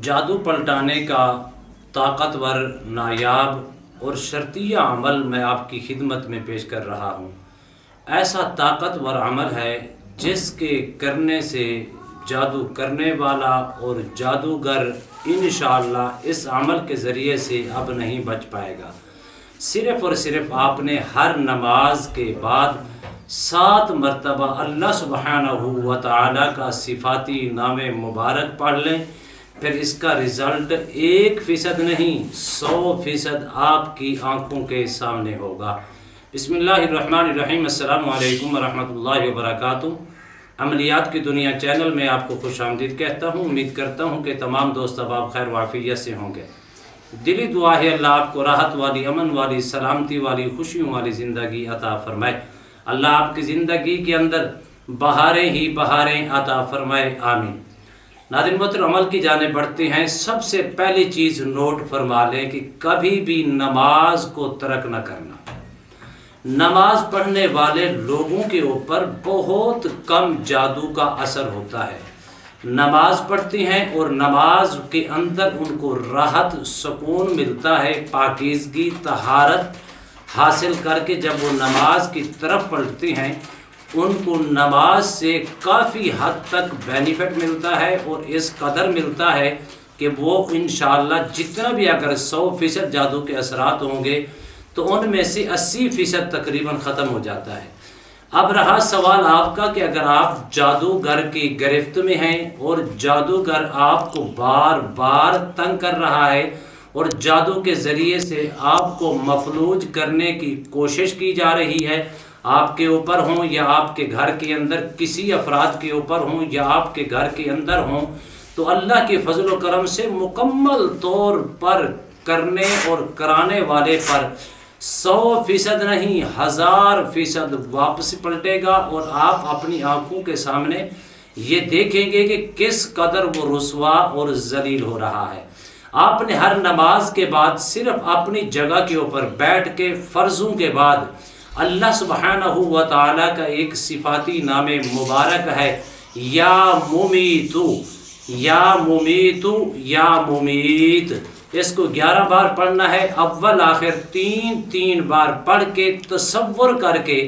جادو پلٹانے کا طاقتور، نایاب اور شرطیہ عمل میں آپ کی خدمت میں پیش کر رہا ہوں۔ ایسا طاقتور عمل ہے جس کے کرنے سے جادو کرنے والا اور جادوگر انشاءاللہ اس عمل کے ذریعے سے اب نہیں بچ پائے گا۔ صرف اور صرف آپ نے ہر نماز کے بعد 7 مرتبہ اللہ سبحانہ و تعالیٰ کا صفاتی نام مبارک پڑھ لیں، پھر اس کا رزلٹ 1% نہیں 100% آپ کی آنکھوں کے سامنے ہوگا۔ بسم اللہ الرحمن الرحیم۔ السلام علیکم ورحمۃ اللہ وبرکاتہ۔ عملیات کی دنیا چینل میں آپ کو خوش آمدید کہتا ہوں۔ امید کرتا ہوں کہ تمام دوست احباب خیر وعافیت سے ہوں گے۔ دلی دعا ہے اللہ آپ کو راحت والی، امن والی، سلامتی والی، خوشیوں والی زندگی عطا فرمائے۔ اللہ آپ کی زندگی کے اندر بہاریں ہی بہاریں عطا فرمائے، آمین۔ ناظرین محترم، عمل کی جانب بڑھتے ہیں۔ سب سے پہلی چیز نوٹ فرما لیں کہ کبھی بھی نماز کو ترک نہ کرنا۔ نماز پڑھنے والے لوگوں کے اوپر بہت کم جادو کا اثر ہوتا ہے۔ نماز پڑھتے ہیں اور نماز کے اندر ان کو راحت، سکون ملتا ہے، پاکیزگی، طہارت حاصل کر کے جب وہ نماز کی طرف پلٹتے ہیں ان کو نماز سے کافی حد تک بینیفٹ ملتا ہے، اور اس قدر ملتا ہے کہ وہ انشاءاللہ جتنا بھی اگر 100% جادو کے اثرات ہوں گے تو ان میں سے 80% تقریباً ختم ہو جاتا ہے۔ اب رہا سوال آپ کا کہ اگر آپ جادوگر کی گرفت میں ہیں اور جادوگر آپ کو بار بار تنگ کر رہا ہے اور جادو کے ذریعے سے آپ کو مفلوج کرنے کی کوشش کی جا رہی ہے، آپ کے اوپر ہوں یا آپ کے گھر کے اندر کسی افراد کے اوپر ہوں یا آپ کے گھر کے اندر ہوں، تو اللہ کے فضل و کرم سے مکمل طور پر کرنے اور کرانے والے پر 100% نہیں 1000% واپس پلٹے گا، اور آپ اپنی آنکھوں کے سامنے یہ دیکھیں گے کہ کس قدر وہ رسوا اور ذلیل ہو رہا ہے۔ آپ نے ہر نماز کے بعد صرف اپنی جگہ کے اوپر بیٹھ کے فرضوں کے بعد اللہ سبحانہ و تعالیٰ کا ایک صفاتی نام مبارک ہے، یا ممیتو یا ممیتو یا ممیت، اس کو 11 بار پڑھنا ہے۔ اول آخر 3 بار پڑھ کے تصور کر کے،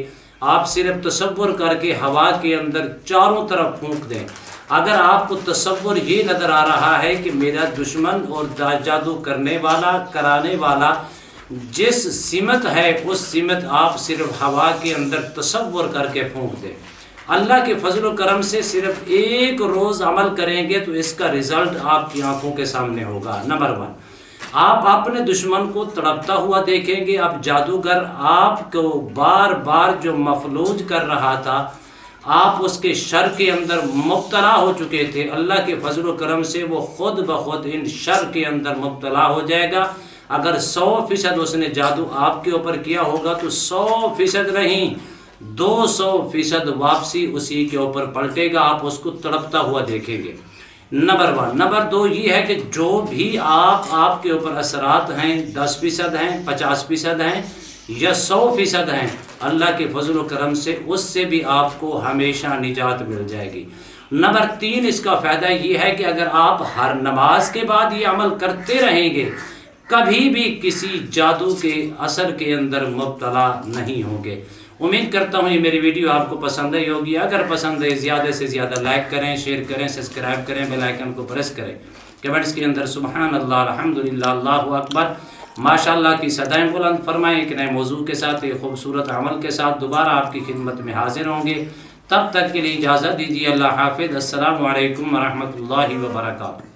آپ صرف تصور کر کے ہوا کے اندر چاروں طرف پھونک دیں۔ اگر آپ کو تصور یہ نظر آ رہا ہے کہ میرا دشمن اور جادو کرنے والا، کرانے والا جس سمت ہے اس سمت آپ صرف ہوا کے اندر تصور کر کے پھونک دیں۔ اللہ کے فضل و کرم سے صرف 1 روز عمل کریں گے تو اس کا رزلٹ آپ کی آنکھوں کے سامنے ہوگا۔ نمبر 1، آپ اپنے دشمن کو تڑپتا ہوا دیکھیں گے۔ اب جادوگر آپ کو بار بار جو مفلوج کر رہا تھا، آپ اس کے شر کے اندر مبتلا ہو چکے تھے، اللہ کے فضل و کرم سے وہ خود بخود ان شر کے اندر مبتلا ہو جائے گا۔ اگر 100% اس نے جادو آپ کے اوپر کیا ہوگا تو 100% نہیں 200% واپسی اسی کے اوپر پلٹے گا، آپ اس کو تڑپتا ہوا دیکھیں گے۔ نمبر 1۔ نمبر 2 یہ ہے کہ جو بھی آپ کے اوپر اثرات ہیں، 10% ہیں، 50% ہیں یا 100% ہیں، اللہ کے فضل و کرم سے اس سے بھی آپ کو ہمیشہ نجات مل جائے گی۔ نمبر 3 اس کا فائدہ یہ ہے کہ اگر آپ ہر نماز کے بعد یہ عمل کرتے رہیں گے کبھی بھی کسی جادو کے اثر کے اندر مبتلا نہیں ہوں گے۔ امید کرتا ہوں یہ میری ویڈیو آپ کو پسند آئی ہوگی۔ اگر پسند ہے زیادہ سے زیادہ لائک کریں، شیئر کریں، سبسکرائب کریں، بیل آئیکن کو پریس کریں۔ کمنٹس کے اندر سبحان اللہ، الحمدللہ، اللہ اکبر، ماشاءاللہ کی صدائیں بلند فرمائیں۔ ایک نئے موضوع کے ساتھ، ایک خوبصورت عمل کے ساتھ دوبارہ آپ کی خدمت میں حاضر ہوں گے۔ تب تک کے لیے اجازت دیجیے، اللہ حافظ، السلام علیکم ورحمۃ اللہ وبرکاتہ۔